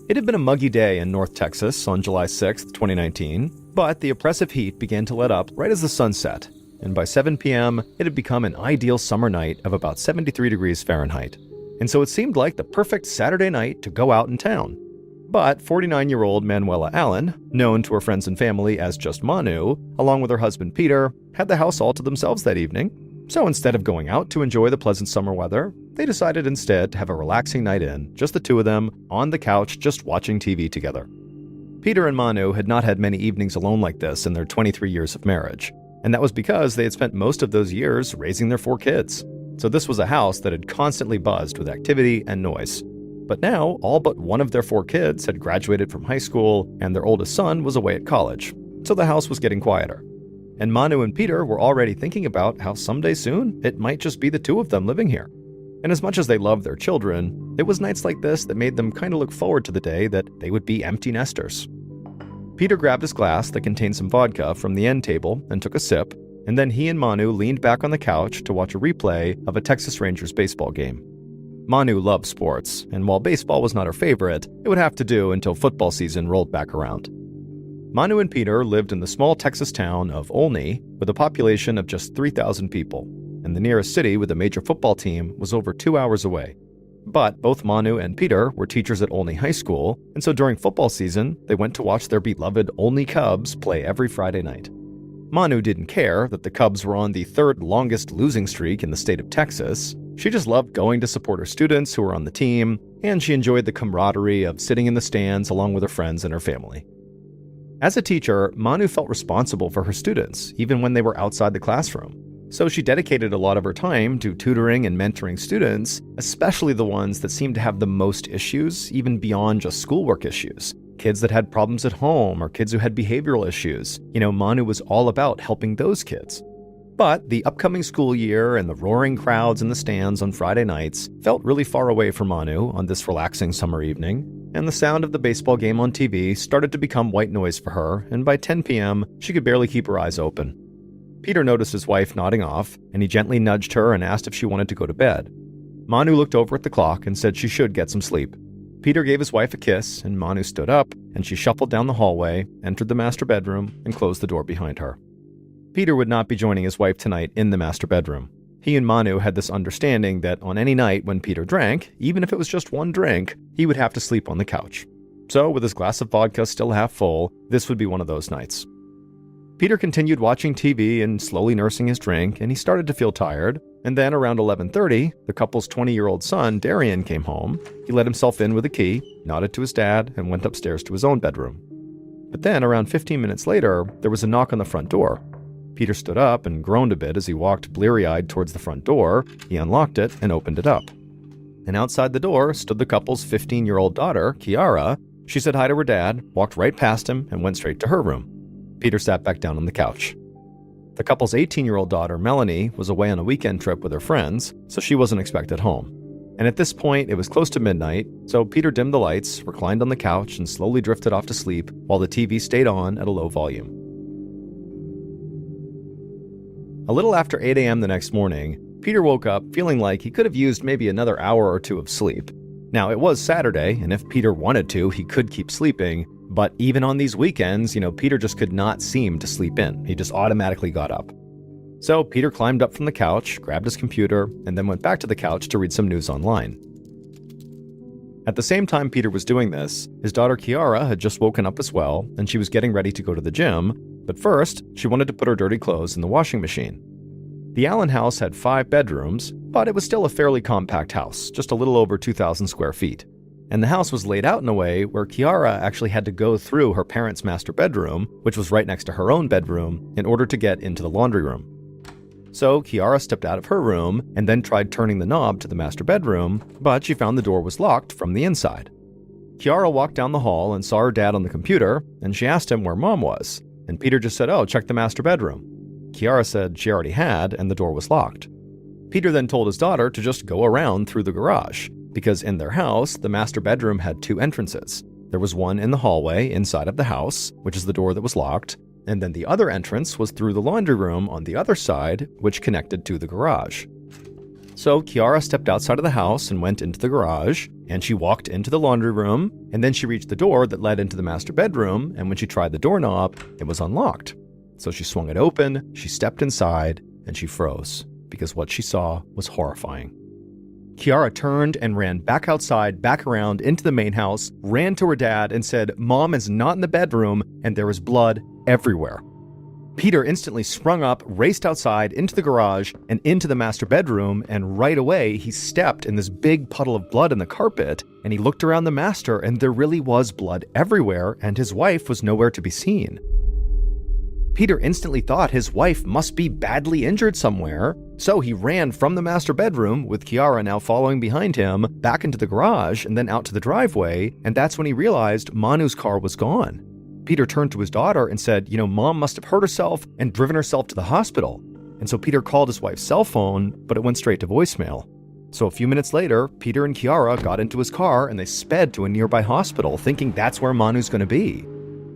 It had been a muggy day in North Texas on July 6, 2019, but the oppressive heat began to let up right as the sun set, and by 7 p.m., it had become an ideal summer night of about 73 degrees Fahrenheit. And so it seemed like the perfect Saturday night to go out in town. But 49-year-old Manuela Allen, known to her friends and family as just Manu, along with her husband Peter, had the house all to themselves that evening. So instead of going out to enjoy the pleasant summer weather, they decided instead to have a relaxing night in, just the two of them, on the couch just watching TV together. Peter and Manu had not had many evenings alone like this in their 23 years of marriage, and that was because they had spent most of those years raising their 4 kids. So this was a house that had constantly buzzed with activity and noise. But now, all but one of their 4 kids had graduated from high school, and their oldest son was away at college, so the house was getting quieter. And Manu and Peter were already thinking about how someday soon it might just be the two of them living here. And as much as they loved their children, it was nights like this that made them kind of look forward to the day that they would be empty nesters. Peter grabbed his glass that contained some vodka from the end table and took a sip, and then he and Manu leaned back on the couch to watch a replay of a Texas Rangers baseball game. Manu loved sports, and while baseball was not her favorite, it would have to do until football season rolled back around. Manu and Peter lived in the small Texas town of Olney with a population of just 3,000 people, and the nearest city with a major football team was over 2 hours away. But both Manu and Peter were teachers at Olney High School, and so during football season, they went to watch their beloved Olney Cubs play every Friday night. Manu didn't care that the Cubs were on the 3rd longest losing streak in the state of Texas. She just loved going to support her students who were on the team, and she enjoyed the camaraderie of sitting in the stands along with her friends and her family. As a teacher, Manu felt responsible for her students, even when they were outside the classroom. So she dedicated a lot of her time to tutoring and mentoring students, especially the ones that seemed to have the most issues, even beyond just schoolwork issues. Kids that had problems at home or kids who had behavioral issues. Manu was all about helping those kids. But the upcoming school year and the roaring crowds in the stands on Friday nights felt really far away from Manu on this relaxing summer evening, and the sound of the baseball game on TV started to become white noise for her, and by 10 p.m., she could barely keep her eyes open. Peter noticed his wife nodding off, and he gently nudged her and asked if she wanted to go to bed. Manu looked over at the clock and said she should get some sleep. Peter gave his wife a kiss, and Manu stood up, and she shuffled down the hallway, entered the master bedroom, and closed the door behind her. Peter would not be joining his wife tonight in the master bedroom. He and Manu had this understanding that on any night when Peter drank, even if it was just one drink, he would have to sleep on the couch. So, with his glass of vodka still half full, this would be one of those nights. Peter continued watching TV and slowly nursing his drink, and he started to feel tired. And then around 11:30, the couple's 20-year-old son, Darian, came home. He let himself in with a key, nodded to his dad, and went upstairs to his own bedroom. But then, around 15 minutes later, there was a knock on the front door. Peter stood up and groaned a bit as he walked bleary-eyed towards the front door. He unlocked it and opened it up. And outside the door stood the couple's 15-year-old daughter, Kiara. She said hi to her dad, walked right past him, and went straight to her room. Peter sat back down on the couch. The couple's 18-year-old daughter, Melanie, was away on a weekend trip with her friends, so she wasn't expected home. And at this point, it was close to midnight, so Peter dimmed the lights, reclined on the couch, and slowly drifted off to sleep while the TV stayed on at a low volume. A little after 8 a.m. the next morning, Peter woke up feeling like he could have used maybe another hour or two of sleep. Now, it was Saturday, and if Peter wanted to, he could keep sleeping, but even on these weekends, Peter just could not seem to sleep in. He just automatically got up. So Peter climbed up from the couch, grabbed his computer, and then went back to the couch to read some news online. At the same time Peter was doing this, his daughter Kiara had just woken up as well, and she was getting ready to go to the gym, but first, she wanted to put her dirty clothes in the washing machine. The Allen house had 5 bedrooms, but it was still a fairly compact house, just a little over 2,000 square feet. And the house was laid out in a way where Kiara actually had to go through her parents' master bedroom, which was right next to her own bedroom, in order to get into the laundry room. So Kiara stepped out of her room and then tried turning the knob to the master bedroom, but she found the door was locked from the inside. Kiara walked down the hall and saw her dad on the computer, and she asked him where Mom was. And Peter just said, "Oh, check the master bedroom." Kiara said she already had, and the door was locked. Peter then told his daughter to just go around through the garage, because in their house, the master bedroom had 2 entrances. There was one in the hallway inside of the house, which is the door that was locked, and then the other entrance was through the laundry room on the other side, which connected to the garage. So Kiara stepped outside of the house and went into the garage, and she walked into the laundry room, and then she reached the door that led into the master bedroom, and when she tried the doorknob, it was unlocked. So she swung it open, she stepped inside, and she froze, because what she saw was horrifying. Kiara turned and ran back outside, back around into the main house, ran to her dad and said, "Mom is not in the bedroom," and there was blood everywhere. Peter instantly sprung up, raced outside into the garage and into the master bedroom, and right away he stepped in this big puddle of blood in the carpet, and he looked around the master and there really was blood everywhere, and his wife was nowhere to be seen. Peter instantly thought his wife must be badly injured somewhere, so he ran from the master bedroom, with Kiara now following behind him, back into the garage and then out to the driveway, and that's when he realized Manu's car was gone. Peter turned to his daughter and said, Mom must have hurt herself and driven herself to the hospital. And so Peter called his wife's cell phone, but it went straight to voicemail. So a few minutes later, Peter and Kiara got into his car and they sped to a nearby hospital, thinking that's where Manu's going to be.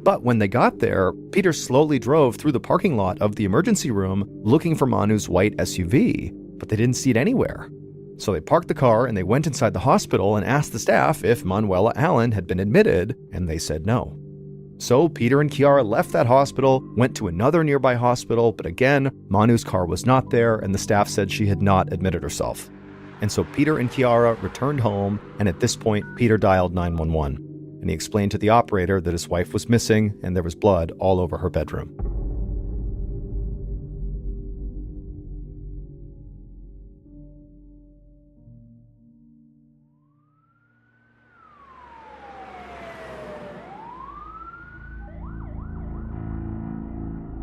But when they got there, Peter slowly drove through the parking lot of the emergency room looking for Manu's white SUV, but they didn't see it anywhere. So they parked the car and they went inside the hospital and asked the staff if Manuela Allen had been admitted, and they said no. So Peter and Kiara left that hospital, went to another nearby hospital, but again, Manu's car was not there and the staff said she had not admitted herself. And so Peter and Kiara returned home, and at this point, Peter dialed 911. And he explained to the operator that his wife was missing and there was blood all over her bedroom.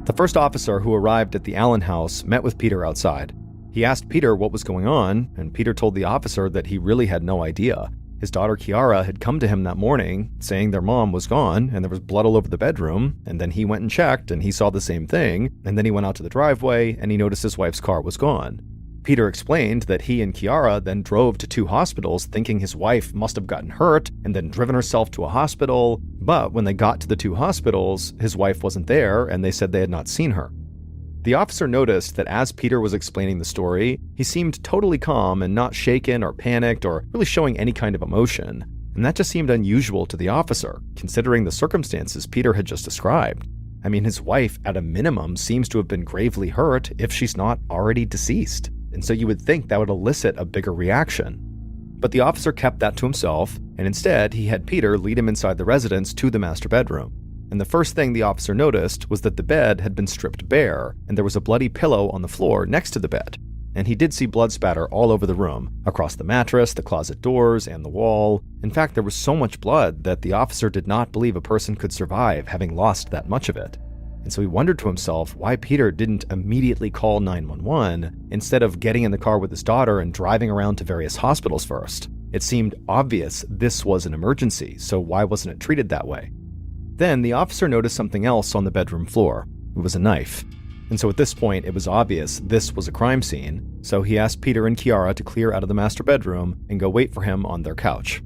The first officer who arrived at the Allen house met with Peter outside. He asked Peter what was going on, and Peter told the officer that he really had no idea. His daughter Kiara had come to him that morning saying their mom was gone and there was blood all over the bedroom, and then he went and checked and he saw the same thing, and then he went out to the driveway and he noticed his wife's car was gone. Peter explained that he and Kiara then drove to 2 hospitals thinking his wife must have gotten hurt and then driven herself to a hospital, but when they got to the 2 hospitals, his wife wasn't there and they said they had not seen her. The officer noticed that as Peter was explaining the story, he seemed totally calm and not shaken or panicked or really showing any kind of emotion, and that just seemed unusual to the officer, considering the circumstances Peter had just described. I mean, his wife, at a minimum, seems to have been gravely hurt if she's not already deceased. And so you would think that would elicit a bigger reaction. But the officer kept that to himself, and instead he had Peter lead him inside the residence to the master bedroom. And the first thing the officer noticed was that the bed had been stripped bare, and there was a bloody pillow on the floor next to the bed. And he did see blood spatter all over the room, across the mattress, the closet doors, and the wall. In fact, there was so much blood that the officer did not believe a person could survive having lost that much of it. And so he wondered to himself why Peter didn't immediately call 911 instead of getting in the car with his daughter and driving around to various hospitals first. It seemed obvious this was an emergency, so why wasn't it treated that way? Then the officer noticed something else on the bedroom floor. It was a knife. And so at this point, it was obvious this was a crime scene, so he asked Peter and Kiara to clear out of the master bedroom and go wait for him on their couch.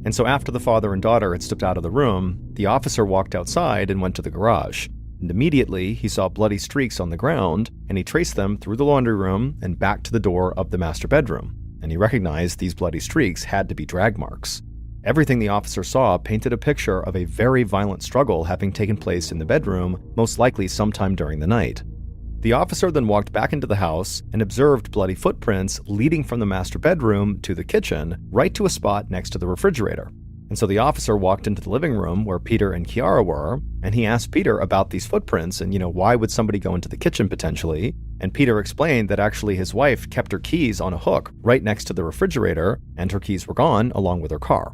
And so after the father and daughter had stepped out of the room, the officer walked outside and went to the garage. And immediately, he saw bloody streaks on the ground, and he traced them through the laundry room and back to the door of the master bedroom. And he recognized these bloody streaks had to be drag marks. Everything the officer saw painted a picture of a very violent struggle having taken place in the bedroom, most likely sometime during the night. The officer then walked back into the house and observed bloody footprints leading from the master bedroom to the kitchen, right to a spot next to the refrigerator. And so the officer walked into the living room where Peter and Kiara were, and he asked Peter about these footprints and, why would somebody go into the kitchen potentially? And Peter explained that actually his wife kept her keys on a hook right next to the refrigerator, and her keys were gone along with her car.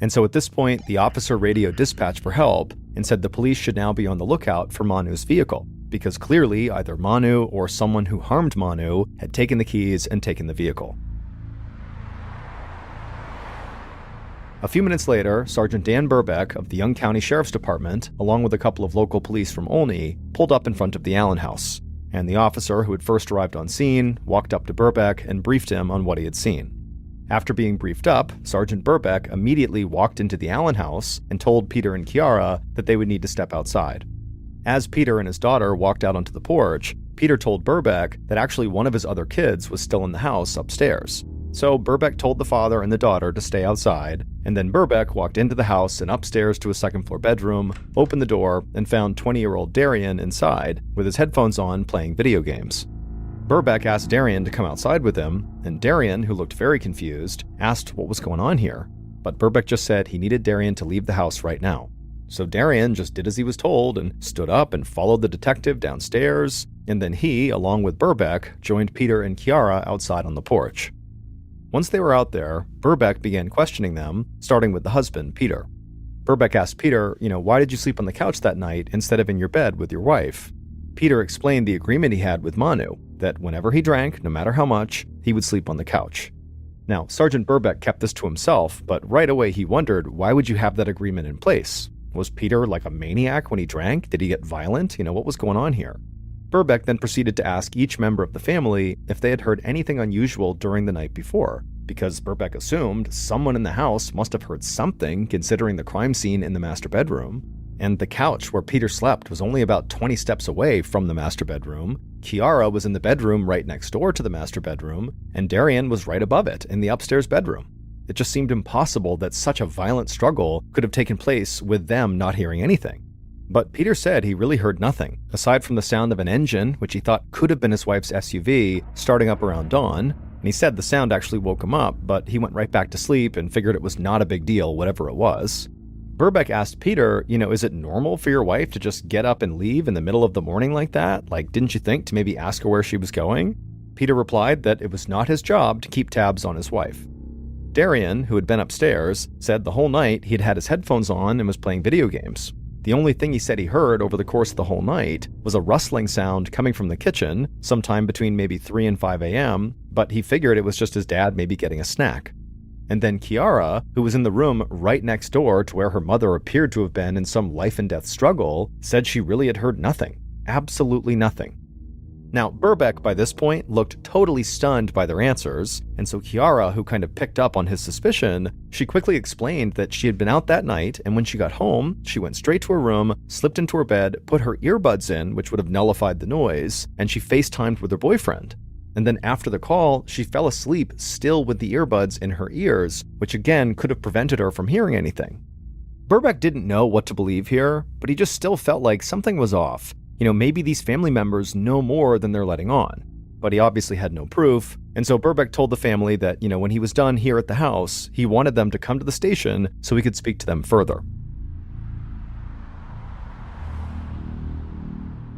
And so at this point, the officer radioed dispatch for help and said the police should now be on the lookout for Manu's vehicle, because clearly either Manu or someone who harmed Manu had taken the keys and taken the vehicle. A few minutes later, Sergeant Dan Birbeck of the Young County Sheriff's Department, along with a couple of local police from Olney, pulled up in front of the Allen house. And the officer who had first arrived on scene walked up to Birbeck and briefed him on what he had seen. After being briefed up, Sergeant Birbeck immediately walked into the Allen house and told Peter and Kiara that they would need to step outside. As Peter and his daughter walked out onto the porch, Peter told Birbeck that actually one of his other kids was still in the house upstairs. So Birbeck told the father and the daughter to stay outside, and then Birbeck walked into the house and upstairs to a second-floor bedroom, opened the door, and found 20-year-old Darian inside with his headphones on playing video games. Birbeck asked Darian to come outside with him, and Darian, who looked very confused, asked what was going on here. But Birbeck just said he needed Darian to leave the house right now. So Darian just did as he was told and stood up and followed the detective downstairs, and then he, along with Birbeck, joined Peter and Kiara outside on the porch. Once they were out there, Birbeck began questioning them, starting with the husband, Peter. Birbeck asked Peter, why did you sleep on the couch that night instead of in your bed with your wife? Peter explained the agreement he had with Manu, that whenever he drank, no matter how much, he would sleep on the couch. Now, Sergeant Birbeck kept this to himself, but right away he wondered, why would you have that agreement in place? Was Peter like a maniac when he drank? Did he get violent? What was going on here? Birbeck then proceeded to ask each member of the family if they had heard anything unusual during the night before, because Birbeck assumed someone in the house must have heard something considering the crime scene in the master bedroom, and the couch where Peter slept was only about 20 steps away from the master bedroom. Kiara was in the bedroom right next door to the master bedroom, and Darian was right above it in the upstairs bedroom. It just seemed impossible that such a violent struggle could have taken place with them not hearing anything. But Peter said he really heard nothing, aside from the sound of an engine, which he thought could have been his wife's SUV, starting up around dawn, and he said the sound actually woke him up, but he went right back to sleep and figured it was not a big deal, whatever it was. Birbeck asked Peter, is it normal for your wife to just get up and leave in the middle of the morning like that? Didn't you think to maybe ask her where she was going? Peter replied that it was not his job to keep tabs on his wife. Darian, who had been upstairs, said the whole night he'd had his headphones on and was playing video games. The only thing he said he heard over the course of the whole night was a rustling sound coming from the kitchen, sometime between maybe 3 and 5 a.m., but he figured it was just his dad maybe getting a snack. And then Kiara, who was in the room right next door to where her mother appeared to have been in some life-and-death struggle, said she really had heard nothing. Absolutely nothing. Now, Birbeck, by this point, looked totally stunned by their answers, and so Kiara, who kind of picked up on his suspicion, she quickly explained that she had been out that night, and when she got home, she went straight to her room, slipped into her bed, put her earbuds in, which would have nullified the noise, and she FaceTimed with her boyfriend. And then after the call, she fell asleep still with the earbuds in her ears, which again could have prevented her from hearing anything. Birbeck didn't know what to believe here, but he just still felt like something was off. Maybe these family members know more than they're letting on. But he obviously had no proof, and so Birbeck told the family that, when he was done here at the house, he wanted them to come to the station so he could speak to them further.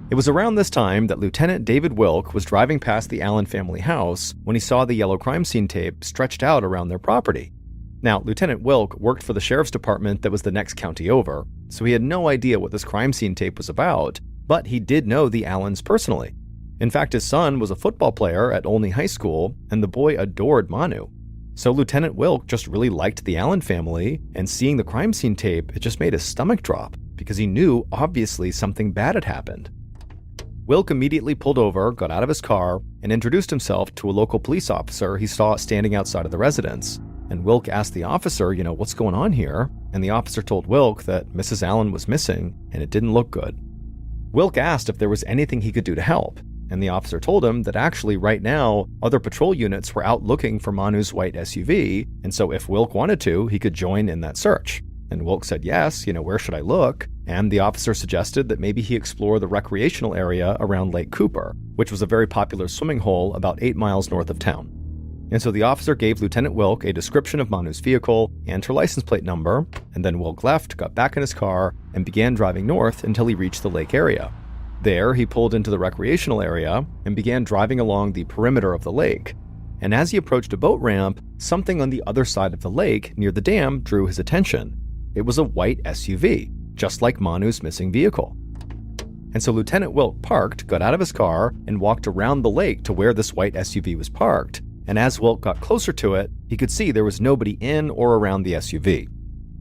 It was around this time that Lieutenant David Wilk was driving past the Allen family house when he saw the yellow crime scene tape stretched out around their property. Now, Lieutenant Wilk worked for the sheriff's department that was the next county over, so he had no idea what this crime scene tape was about, but he did know the Allens personally. In fact, his son was a football player at Olney High School, and the boy adored Manu. So Lieutenant Wilk just really liked the Allen family, and seeing the crime scene tape, it just made his stomach drop, because he knew, obviously, something bad had happened. Wilk immediately pulled over, got out of his car, and introduced himself to a local police officer he saw standing outside of the residence. And Wilk asked the officer, what's going on here? And the officer told Wilk that Mrs. Allen was missing, and it didn't look good. Wilk asked if there was anything he could do to help, and the officer told him that actually right now, other patrol units were out looking for Manu's white SUV, and so if Wilk wanted to, he could join in that search. And Wilk said yes, where should I look? And the officer suggested that maybe he explore the recreational area around Lake Cooper, which was a very popular swimming hole about 8 miles north of town. And so the officer gave Lieutenant Wilk a description of Manu's vehicle and her license plate number, and then Wilk left, got back in his car, and began driving north until he reached the lake area. There, he pulled into the recreational area and began driving along the perimeter of the lake. And as he approached a boat ramp, something on the other side of the lake near the dam drew his attention. It was a white SUV, just like Manu's missing vehicle. And so Lieutenant Wilk parked, got out of his car, and walked around the lake to where this white SUV was parked. And as Wilk got closer to it, he could see there was nobody in or around the SUV.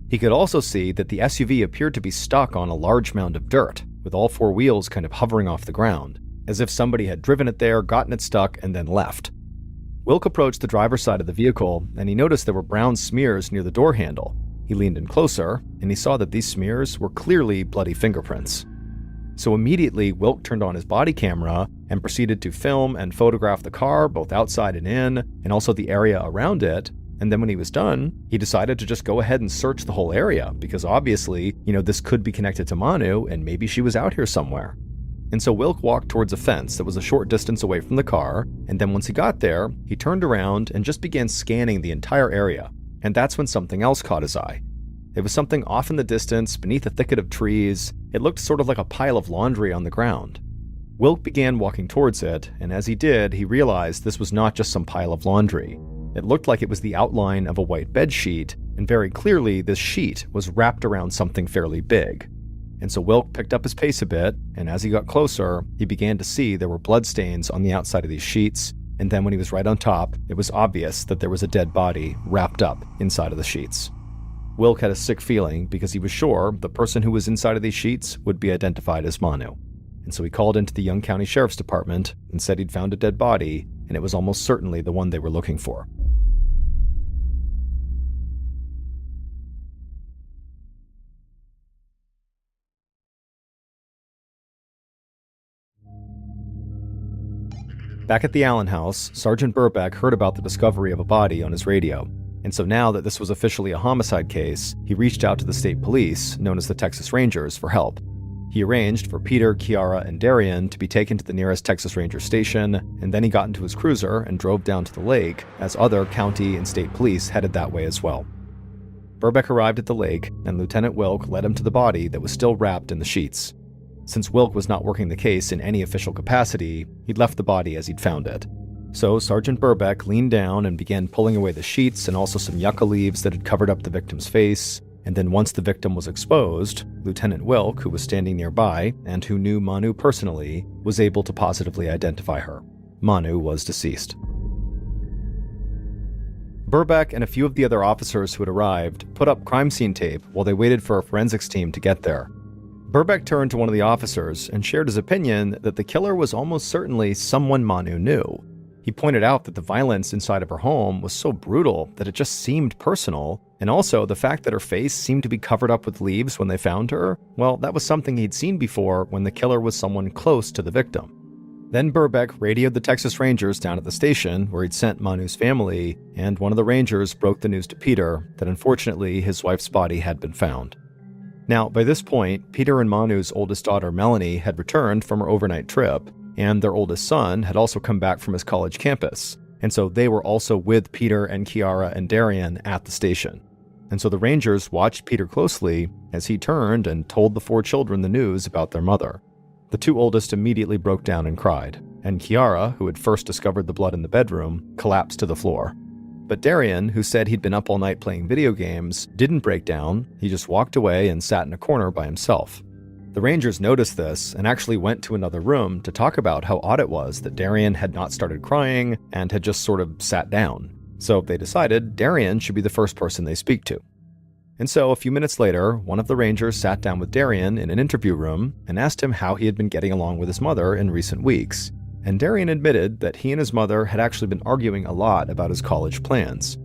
He could also see that the SUV appeared to be stuck on a large mound of dirt, with all 4 wheels kind of hovering off the ground, as if somebody had driven it there, gotten it stuck, and then left. Wilk approached the driver's side of the vehicle, and he noticed there were brown smears near the door handle. He leaned in closer, and he saw that these smears were clearly bloody fingerprints. So immediately, Wilk turned on his body camera and proceeded to film and photograph the car, both outside and in, and also the area around it. And then when he was done, he decided to just go ahead and search the whole area, because obviously, this could be connected to Manu, and maybe she was out here somewhere. And so Wilk walked towards a fence that was a short distance away from the car, and then once he got there, he turned around and just began scanning the entire area. And that's when something else caught his eye. It was something off in the distance, beneath a thicket of trees. It looked sort of like a pile of laundry on the ground. Wilk began walking towards it, and as he did, he realized this was not just some pile of laundry. It looked like it was the outline of a white bed sheet, and very clearly this sheet was wrapped around something fairly big. And so Wilk picked up his pace a bit, and as he got closer, he began to see there were bloodstains on the outside of these sheets, and then when he was right on top, it was obvious that there was a dead body wrapped up inside of the sheets. Wilk had a sick feeling because he was sure the person who was inside of these sheets would be identified as Manu. And so he called into the Young County Sheriff's Department and said he'd found a dead body, and it was almost certainly the one they were looking for. Back at the Allen house, Sergeant Birbeck heard about the discovery of a body on his radio. And so now that this was officially a homicide case, he reached out to the state police, known as the Texas Rangers, for help. He arranged for Peter, Kiara, and Darian to be taken to the nearest Texas Ranger station, and then he got into his cruiser and drove down to the lake, as other county and state police headed that way as well. Birbeck arrived at the lake, and Lieutenant Wilk led him to the body that was still wrapped in the sheets. Since Wilk was not working the case in any official capacity, he'd left the body as he'd found it. So Sergeant Birbeck leaned down and began pulling away the sheets and also some yucca leaves that had covered up the victim's face. And then once the victim was exposed, Lieutenant Wilk, who was standing nearby and who knew Manu personally, was able to positively identify her. Manu was deceased. Birbeck and a few of the other officers who had arrived put up crime scene tape while they waited for a forensics team to get there. Birbeck turned to one of the officers and shared his opinion that the killer was almost certainly someone Manu knew. He pointed out that the violence inside of her home was so brutal that it just seemed personal, and also the fact that her face seemed to be covered up with leaves when they found her, well, that was something he'd seen before when the killer was someone close to the victim. Then Birbeck radioed the Texas Rangers down at the station where he'd sent Manu's family, and one of the Rangers broke the news to Peter that unfortunately his wife's body had been found. Now, by this point, Peter and Manu's oldest daughter, Melanie, had returned from her overnight trip, and their oldest son had also come back from his college campus, and so they were also with Peter and Kiara and Darian at the station. And so the Rangers watched Peter closely as he turned and told the 4 children the news about their mother. The 2 oldest immediately broke down and cried, and Kiara, who had first discovered the blood in the bedroom, collapsed to the floor. But Darian, who said he'd been up all night playing video games, didn't break down. He just walked away and sat in a corner by himself. The Rangers noticed this and actually went to another room to talk about how odd it was that Darian had not started crying and had just sort of sat down. So they decided Darian should be the first person they speak to. And so a few minutes later, one of the Rangers sat down with Darian in an interview room and asked him how he had been getting along with his mother in recent weeks. And Darian admitted that he and his mother had actually been arguing a lot about his college plans.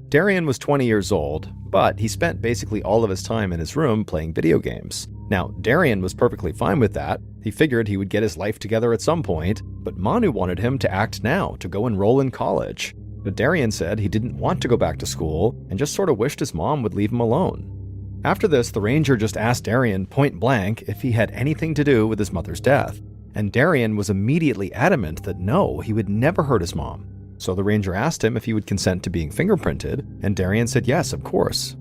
Darian was 20 years old, but he spent basically all of his time in his room playing video games. Now, Darian was perfectly fine with that. He figured he would get his life together at some point, but Manu wanted him to act now, to go enroll in college. But Darian said he didn't want to go back to school and just sort of wished his mom would leave him alone. After this, the Ranger just asked Darian point blank if he had anything to do with his mother's death. And Darian was immediately adamant that no, he would never hurt his mom. So the Ranger asked him if he would consent to being fingerprinted, and Darian said yes, of course.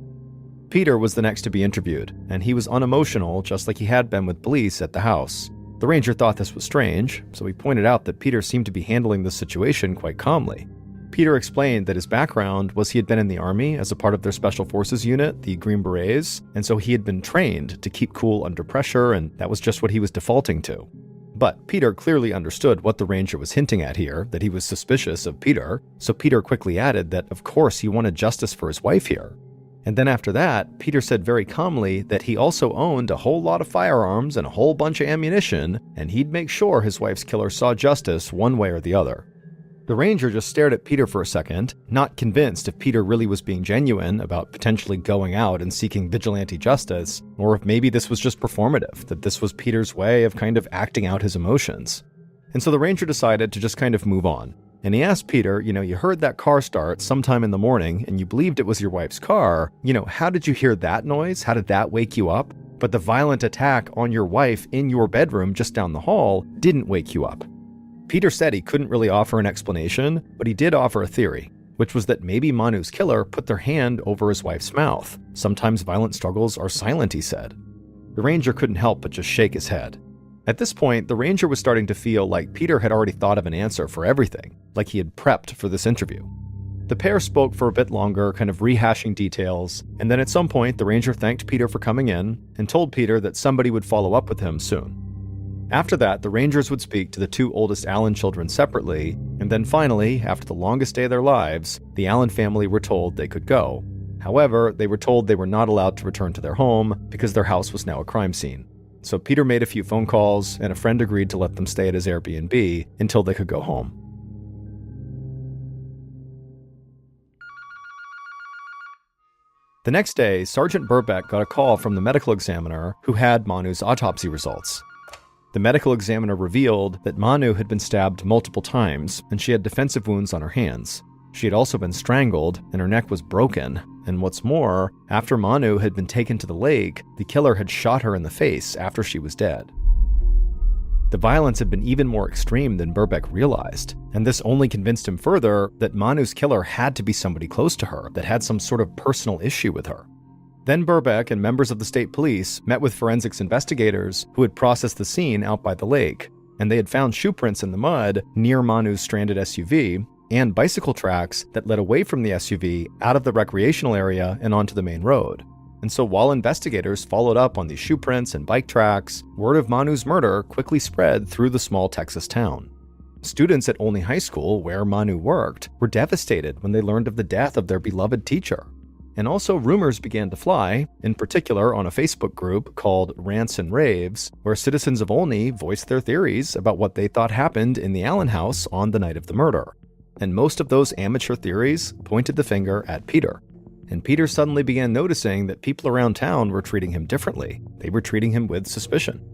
Peter was the next to be interviewed, and he was unemotional just like he had been with police at the house. The Ranger thought this was strange, so he pointed out that Peter seemed to be handling the situation quite calmly. Peter explained that his background was he had been in the Army as a part of their Special Forces unit, the Green Berets, and so he had been trained to keep cool under pressure, and that was just what he was defaulting to. But Peter clearly understood what the Ranger was hinting at here, that he was suspicious of Peter, so Peter quickly added that of course he wanted justice for his wife here. And then after that, Peter said very calmly that he also owned a whole lot of firearms and a whole bunch of ammunition, and he'd make sure his wife's killer saw justice one way or the other. The Ranger just stared at Peter for a second, not convinced if Peter really was being genuine about potentially going out and seeking vigilante justice, or if maybe this was just performative, that this was Peter's way of kind of acting out his emotions. And so the ranger decided to just kind of move on. And he asked Peter, you heard that car start sometime in the morning and you believed it was your wife's car. How did you hear that noise? How did that wake you up? But the violent attack on your wife in your bedroom just down the hall didn't wake you up. Peter said he couldn't really offer an explanation, but he did offer a theory, which was that maybe Manu's killer put their hand over his wife's mouth. Sometimes violent struggles are silent, he said. The ranger couldn't help but just shake his head. At this point, the ranger was starting to feel like Peter had already thought of an answer for everything, like he had prepped for this interview. The pair spoke for a bit longer, kind of rehashing details, and then at some point, the ranger thanked Peter for coming in and told Peter that somebody would follow up with him soon. After that, the rangers would speak to the two oldest Allen children separately, and then finally, after the longest day of their lives, the Allen family were told they could go. However, they were told they were not allowed to return to their home because their house was now a crime scene. So Peter made a few phone calls, and a friend agreed to let them stay at his Airbnb until they could go home. The next day, Sergeant Birbeck got a call from the medical examiner who had Manu's autopsy results. The medical examiner revealed that Manu had been stabbed multiple times, and she had defensive wounds on her hands. She had also been strangled, and her neck was broken. And what's more, after Manu had been taken to the lake, the killer had shot her in the face after she was dead. The violence had been even more extreme than Birbeck realized, and this only convinced him further that Manu's killer had to be somebody close to her that had some sort of personal issue with her. Then Birbeck and members of the state police met with forensics investigators who had processed the scene out by the lake, and they had found shoe prints in the mud near Manu's stranded SUV, and bicycle tracks that led away from the SUV out of the recreational area and onto the main road. And so while investigators followed up on these shoe prints and bike tracks, word of Manu's murder quickly spread through the small Texas town. Students at Olney High School, where Manu worked, were devastated when they learned of the death of their beloved teacher. And also rumors began to fly, in particular on a Facebook group called Rants and Raves, where citizens of Olney voiced their theories about what they thought happened in the Allen house on the night of the murder. And most of those amateur theories pointed the finger at Peter. And Peter suddenly began noticing that people around town were treating him differently. They were treating him with suspicion.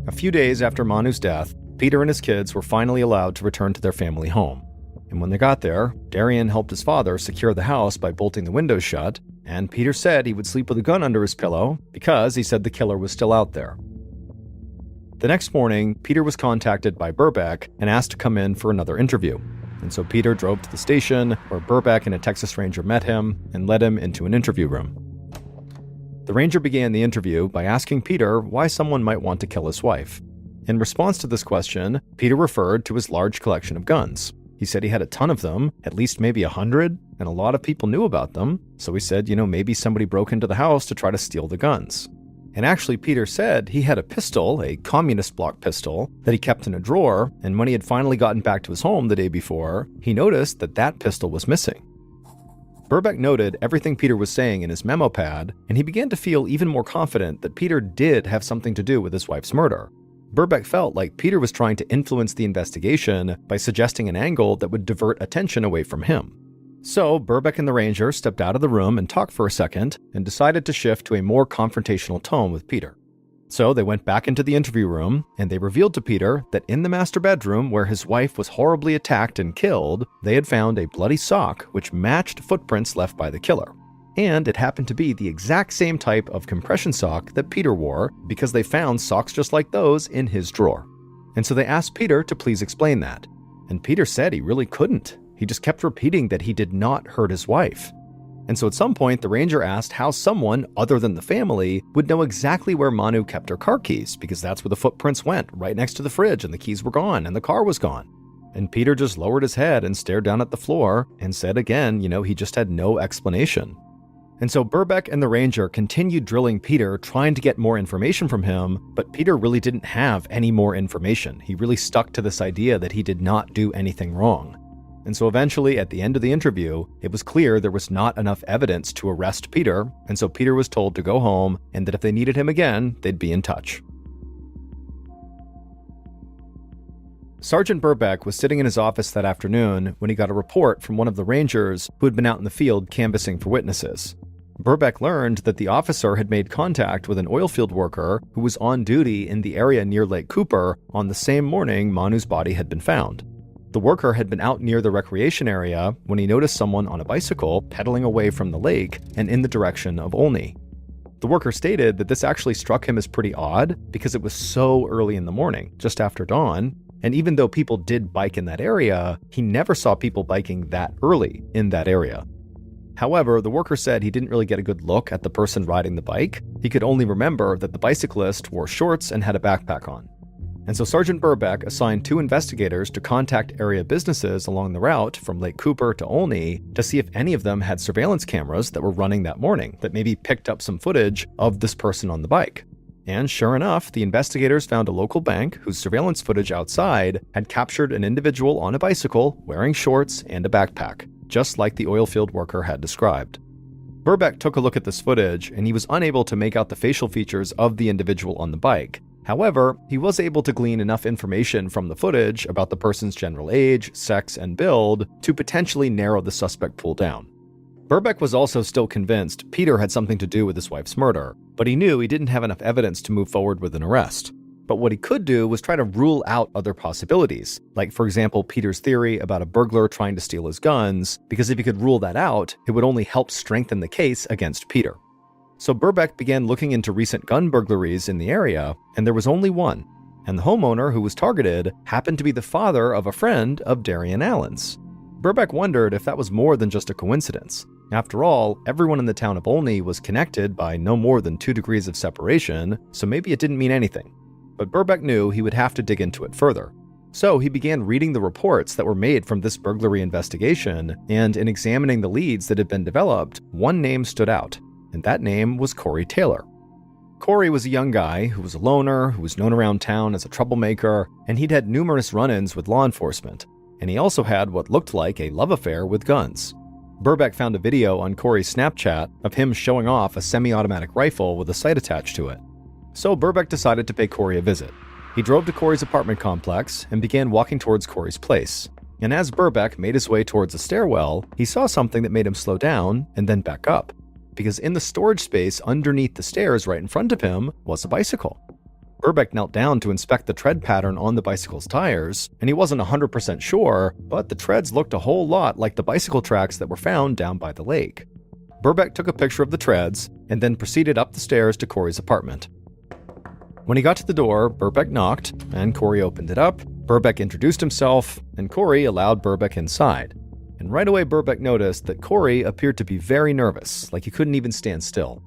A few days after Manu's death, Peter and his kids were finally allowed to return to their family home. And when they got there, Darian helped his father secure the house by bolting the windows shut, and Peter said he would sleep with a gun under his pillow because he said the killer was still out there. The next morning, Peter was contacted by Birbeck and asked to come in for another interview. And so Peter drove to the station, where Birbeck and a Texas Ranger met him and led him into an interview room. The Ranger began the interview by asking Peter why someone might want to kill his wife. In response to this question, Peter referred to his large collection of guns. He said he had a ton of them, at least maybe 100, and a lot of people knew about them. So he said, maybe somebody broke into the house to try to steal the guns. And actually, Peter said he had a pistol, a communist block pistol, that he kept in a drawer, and when he had finally gotten back to his home the day before, he noticed that that pistol was missing. Birbeck noted everything Peter was saying in his memo pad, and he began to feel even more confident that Peter did have something to do with his wife's murder. Birbeck felt like Peter was trying to influence the investigation by suggesting an angle that would divert attention away from him. So Birbeck and the Ranger stepped out of the room and talked for a second and decided to shift to a more confrontational tone with Peter. So they went back into the interview room and they revealed to Peter that in the master bedroom where his wife was horribly attacked and killed, they had found a bloody sock which matched footprints left by the killer. And it happened to be the exact same type of compression sock that Peter wore because they found socks just like those in his drawer. And so they asked Peter to please explain that. And Peter said he really couldn't. He just kept repeating that he did not hurt his wife. And so at some point, the Ranger asked how someone other than the family would know exactly where Manu kept her car keys, because that's where the footprints went, right next to the fridge, and the keys were gone, and the car was gone. And Peter just lowered his head and stared down at the floor and said again, he just had no explanation. And so Birbeck and the Ranger continued drilling Peter, trying to get more information from him, but Peter really didn't have any more information. He really stuck to this idea that he did not do anything wrong. And so eventually, at the end of the interview, it was clear there was not enough evidence to arrest Peter, and so Peter was told to go home, and that if they needed him again, they'd be in touch. Sergeant Birbeck was sitting in his office that afternoon when he got a report from one of the Rangers who had been out in the field canvassing for witnesses. Birbeck learned that the officer had made contact with an oilfield worker who was on duty in the area near Lake Cooper on the same morning Manu's body had been found. The worker had been out near the recreation area when he noticed someone on a bicycle pedaling away from the lake and in the direction of Olney. The worker stated that this actually struck him as pretty odd because it was so early in the morning, just after dawn, and even though people did bike in that area, he never saw people biking that early in that area. However, the worker said he didn't really get a good look at the person riding the bike. He could only remember that the bicyclist wore shorts and had a backpack on. And so Sergeant Birbeck assigned 2 investigators to contact area businesses along the route from Lake Cooper to Olney to see if any of them had surveillance cameras that were running that morning that maybe picked up some footage of this person on the bike. And sure enough, the investigators found a local bank whose surveillance footage outside had captured an individual on a bicycle wearing shorts and a backpack, just like the oilfield worker had described. Birbeck took a look at this footage and he was unable to make out the facial features of the individual on the bike. However, he was able to glean enough information from the footage about the person's general age, sex, and build to potentially narrow the suspect pool down. Birbeck was also still convinced Peter had something to do with his wife's murder, but he knew he didn't have enough evidence to move forward with an arrest. But what he could do was try to rule out other possibilities, like for example Peter's theory about a burglar trying to steal his guns, because if he could rule that out, it would only help strengthen the case against Peter. So Birbeck began looking into recent gun burglaries in the area, and there was only one. And the homeowner who was targeted happened to be the father of a friend of Darian Allen's. Birbeck wondered if that was more than just a coincidence. After all, everyone in the town of Olney was connected by no more than 2 degrees of separation, so maybe it didn't mean anything. But Birbeck knew he would have to dig into it further. So he began reading the reports that were made from this burglary investigation, and in examining the leads that had been developed, one name stood out. And that name was Corey Taylor. Corey was a young guy who was a loner, who was known around town as a troublemaker, and he'd had numerous run-ins with law enforcement. And he also had what looked like a love affair with guns. Birbeck found a video on Corey's Snapchat of him showing off a semi-automatic rifle with a sight attached to it. So Birbeck decided to pay Corey a visit. He drove to Corey's apartment complex and began walking towards Corey's place. And as Birbeck made his way towards the stairwell, he saw something that made him slow down and then back up. Because in the storage space underneath the stairs right in front of him was a bicycle. Birbeck knelt down to inspect the tread pattern on the bicycle's tires, and he wasn't 100% sure, but the treads looked a whole lot like the bicycle tracks that were found down by the lake. Birbeck took a picture of the treads and then proceeded up the stairs to Corey's apartment. When he got to the door, Birbeck knocked, and Corey opened it up. Birbeck introduced himself, and Corey allowed Birbeck inside. And right away Birbeck noticed that Corey appeared to be very nervous, like he couldn't even stand still.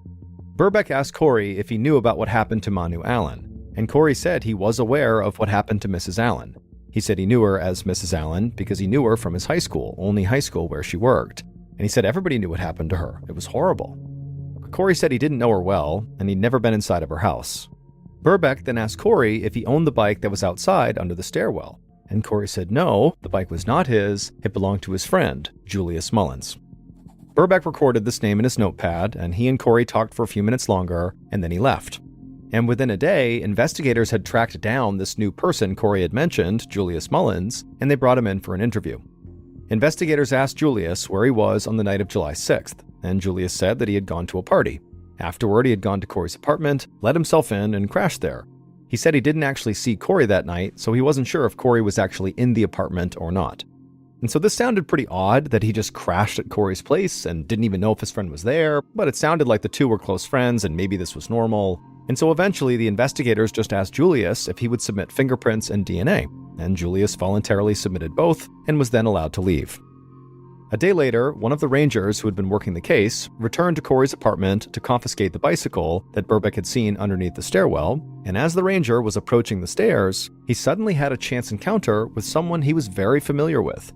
Birbeck asked Corey if he knew about what happened to Manu Allen, and Corey said he was aware of what happened to Mrs. Allen. He said he knew her as Mrs. Allen because he knew her from his high school, Olney High School where she worked, and he said everybody knew what happened to her. It was horrible. Corey said he didn't know her well, and he'd never been inside of her house. Birbeck then asked Corey if he owned the bike that was outside under the stairwell. And Corey said no, the bike was not his, it belonged to his friend, Julius Mullins. Birbeck recorded this name in his notepad, and he and Corey talked for a few minutes longer, and then he left. And within a day, investigators had tracked down this new person Corey had mentioned, Julius Mullins, and they brought him in for an interview. Investigators asked Julius where he was on the night of July 6th, and Julius said that he had gone to a party. Afterward, he had gone to Corey's apartment, let himself in, and crashed there. He said he didn't actually see Corey that night, so he wasn't sure if Corey was actually in the apartment or not. And so this sounded pretty odd that he just crashed at Corey's place and didn't even know if his friend was there, but it sounded like the two were close friends and maybe this was normal. And so eventually the investigators just asked Julius if he would submit fingerprints and DNA, and Julius voluntarily submitted both and was then allowed to leave. A day later, one of the rangers who had been working the case returned to Corey's apartment to confiscate the bicycle that Birbeck had seen underneath the stairwell, and as the ranger was approaching the stairs, he suddenly had a chance encounter with someone he was very familiar with.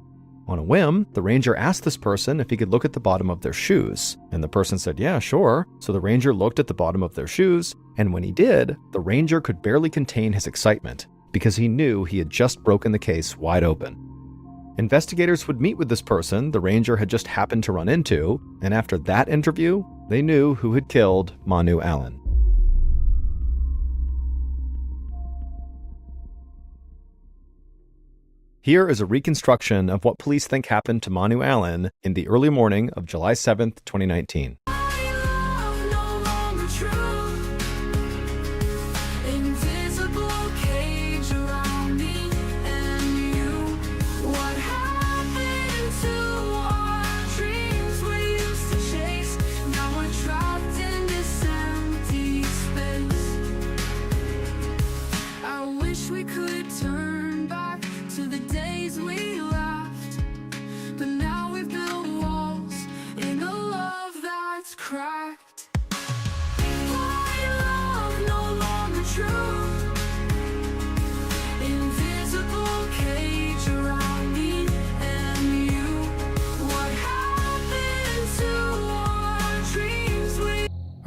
On a whim, the ranger asked this person if he could look at the bottom of their shoes, and the person said, yeah, sure. So the ranger looked at the bottom of their shoes, and when he did, the ranger could barely contain his excitement, because he knew he had just broken the case wide open. Investigators would meet with this person the ranger had just happened to run into, and after that interview, they knew who had killed Manu Allen. Here is a reconstruction of what police think happened to Manu Allen in the early morning of July 7th, 2019.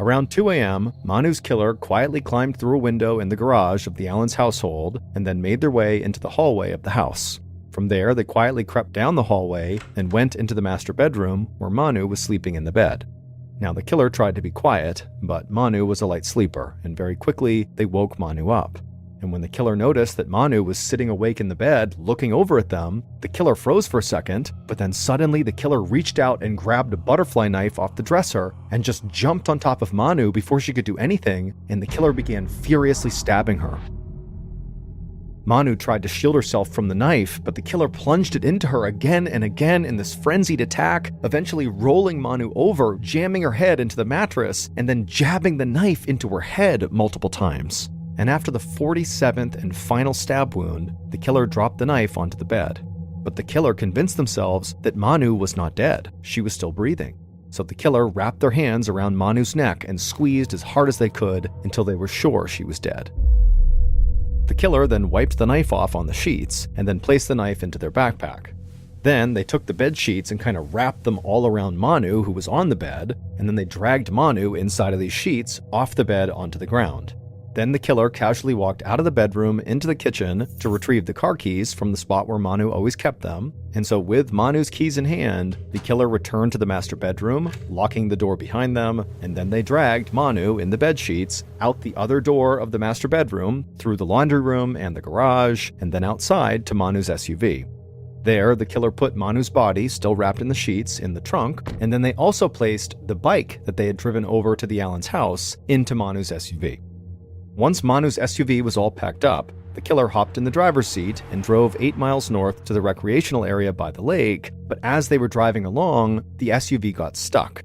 Around 2 a.m., Manu's killer quietly climbed through a window in the garage of the Allen's household and then made their way into the hallway of the house. From there, they quietly crept down the hallway and went into the master bedroom where Manu was sleeping in the bed. Now, the killer tried to be quiet, but Manu was a light sleeper, and very quickly, they woke Manu up. And when the killer noticed that Manu was sitting awake in the bed, looking over at them, the killer froze for a second, but then suddenly the killer reached out and grabbed a butterfly knife off the dresser and just jumped on top of Manu before she could do anything, and the killer began furiously stabbing her. Manu tried to shield herself from the knife, but the killer plunged it into her again and again in this frenzied attack, eventually rolling Manu over, jamming her head into the mattress, and then jabbing the knife into her head multiple times. And after the 47th and final stab wound, the killer dropped the knife onto the bed. But the killer convinced themselves that Manu was not dead, she was still breathing. So the killer wrapped their hands around Manu's neck and squeezed as hard as they could until they were sure she was dead. The killer then wiped the knife off on the sheets and then placed the knife into their backpack. Then they took the bed sheets and kind of wrapped them all around Manu, who was on the bed, and then they dragged Manu inside of these sheets off the bed onto the ground. Then the killer casually walked out of the bedroom into the kitchen to retrieve the car keys from the spot where Manu always kept them. And so with Manu's keys in hand, the killer returned to the master bedroom, locking the door behind them, and then they dragged Manu in the bed sheets out the other door of the master bedroom, through the laundry room and the garage, and then outside to Manu's SUV. There, the killer put Manu's body, still wrapped in the sheets, in the trunk, and then they also placed the bike that they had driven over to the Allen's house into Manu's SUV. Once Manu's SUV was all packed up, the killer hopped in the driver's seat and drove 8 miles north to the recreational area by the lake, but as they were driving along, the SUV got stuck.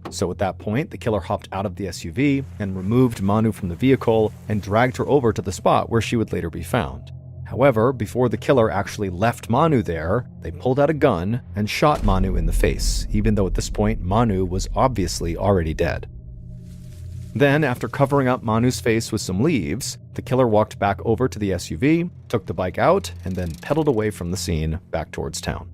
So at that point, the killer hopped out of the SUV and removed Manu from the vehicle and dragged her over to the spot where she would later be found. However, before the killer actually left Manu there, they pulled out a gun and shot Manu in the face, even though at this point Manu was obviously already dead. Then, after covering up Manu's face with some leaves, the killer walked back over to the SUV, took the bike out, and then pedaled away from the scene back towards town.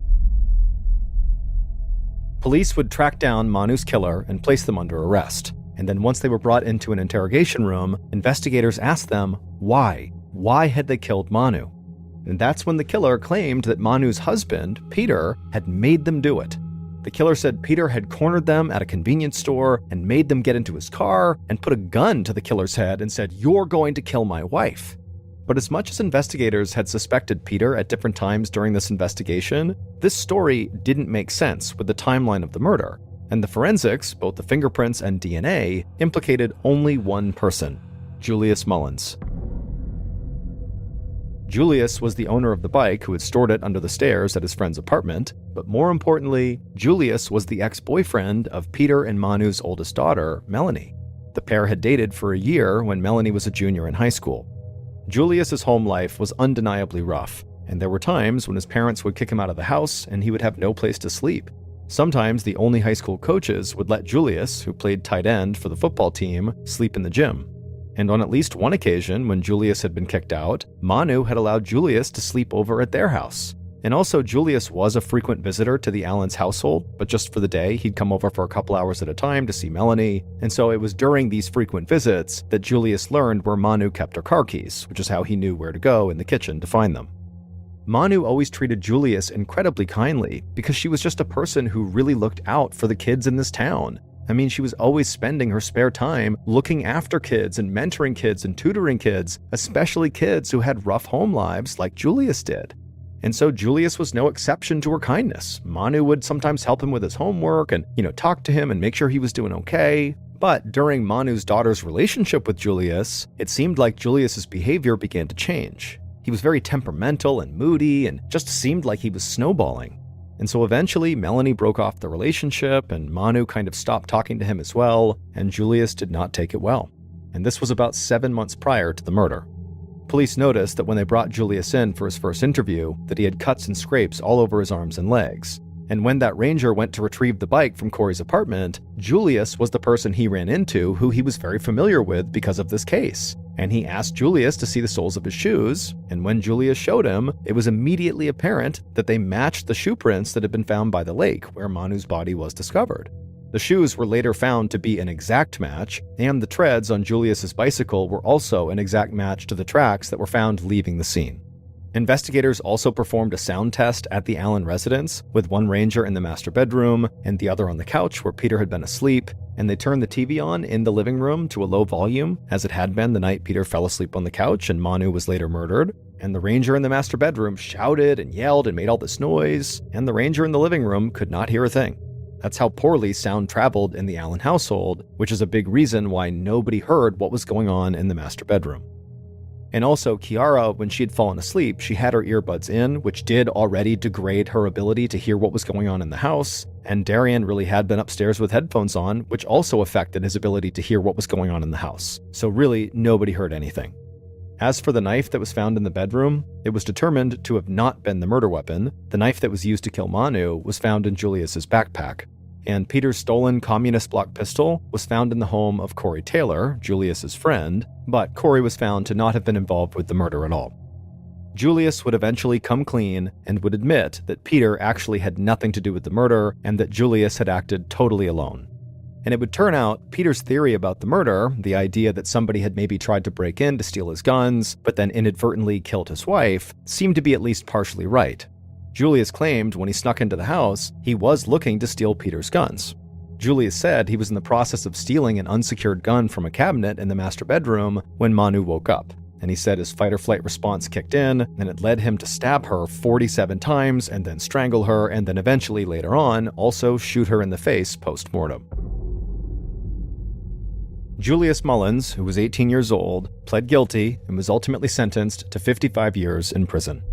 Police would track down Manu's killer and place them under arrest. And then once they were brought into an interrogation room, investigators asked them why. Why had they killed Manu? And that's when the killer claimed that Manu's husband, Peter, had made them do it. The killer said Peter had cornered them at a convenience store and made them get into his car and put a gun to the killer's head and said, "You're going to kill my wife." But as much as investigators had suspected Peter at different times during this investigation, this story didn't make sense with the timeline of the murder. And the forensics, both the fingerprints and DNA, implicated only one person, Julius Mullins. Julius was the owner of the bike who had stored it under the stairs at his friend's apartment, but more importantly, Julius was the ex-boyfriend of Peter and Manu's oldest daughter, Melanie. The pair had dated for a year when Melanie was a junior in high school. Julius's home life was undeniably rough, and there were times when his parents would kick him out of the house and he would have no place to sleep. Sometimes the only high school coaches would let Julius, who played tight end for the football team, sleep in the gym. And on at least one occasion, when Julius had been kicked out, Manu had allowed Julius to sleep over at their house. And also, Julius was a frequent visitor to the Allen's household, but just for the day, he'd come over for a couple hours at a time to see Melanie. And so it was during these frequent visits that Julius learned where Manu kept her car keys, which is how he knew where to go in the kitchen to find them. Manu always treated Julius incredibly kindly because she was just a person who really looked out for the kids in this town. I mean, she was always spending her spare time looking after kids and mentoring kids and tutoring kids, especially kids who had rough home lives like Julius did. And so Julius was no exception to her kindness. Manu would sometimes help him with his homework and, talk to him and make sure he was doing okay. But during Manu's daughter's relationship with Julius, it seemed like Julius's behavior began to change. He was very temperamental and moody and just seemed like he was snowballing. And so eventually, Melanie broke off the relationship, and Manu kind of stopped talking to him as well, and Julius did not take it well. And this was about 7 months prior to the murder. Police noticed that when they brought Julius in for his first interview, that he had cuts and scrapes all over his arms and legs. And when that ranger went to retrieve the bike from Corey's apartment, Julius was the person he ran into who he was very familiar with because of this case. And he asked Julius to see the soles of his shoes, and when Julius showed him, it was immediately apparent that they matched the shoe prints that had been found by the lake where Manu's body was discovered. The shoes were later found to be an exact match, and the treads on Julius's bicycle were also an exact match to the tracks that were found leaving the scene. Investigators also performed a sound test at the Allen residence, with one ranger in the master bedroom and the other on the couch where Peter had been asleep, and they turned the TV on in the living room to a low volume, as it had been the night Peter fell asleep on the couch and Manu was later murdered. And the ranger in the master bedroom shouted and yelled and made all this noise, and the ranger in the living room could not hear a thing. That's how poorly sound traveled in the Allen household, which is a big reason why nobody heard what was going on in the master bedroom. And also, Kiara, when she had fallen asleep, she had her earbuds in, which did already degrade her ability to hear what was going on in the house, and Darian really had been upstairs with headphones on, which also affected his ability to hear what was going on in the house. So really, nobody heard anything. As for the knife that was found in the bedroom, it was determined to have not been the murder weapon. The knife that was used to kill Manu was found in Julius's backpack. And Peter's stolen communist block pistol was found in the home of Corey Taylor, Julius's friend, but Corey was found to not have been involved with the murder at all. Julius would eventually come clean and would admit that Peter actually had nothing to do with the murder and that Julius had acted totally alone. And it would turn out Peter's theory about the murder, the idea that somebody had maybe tried to break in to steal his guns, but then inadvertently killed his wife, seemed to be at least partially right. Julius claimed when he snuck into the house, he was looking to steal Peter's guns. Julius said he was in the process of stealing an unsecured gun from a cabinet in the master bedroom when Manu woke up. And he said his fight-or-flight response kicked in, and it led him to stab her 47 times and then strangle her, and then eventually later on also shoot her in the face post-mortem. Julius Mullins, who was 18 years old, pled guilty and was ultimately sentenced to 55 years in prison.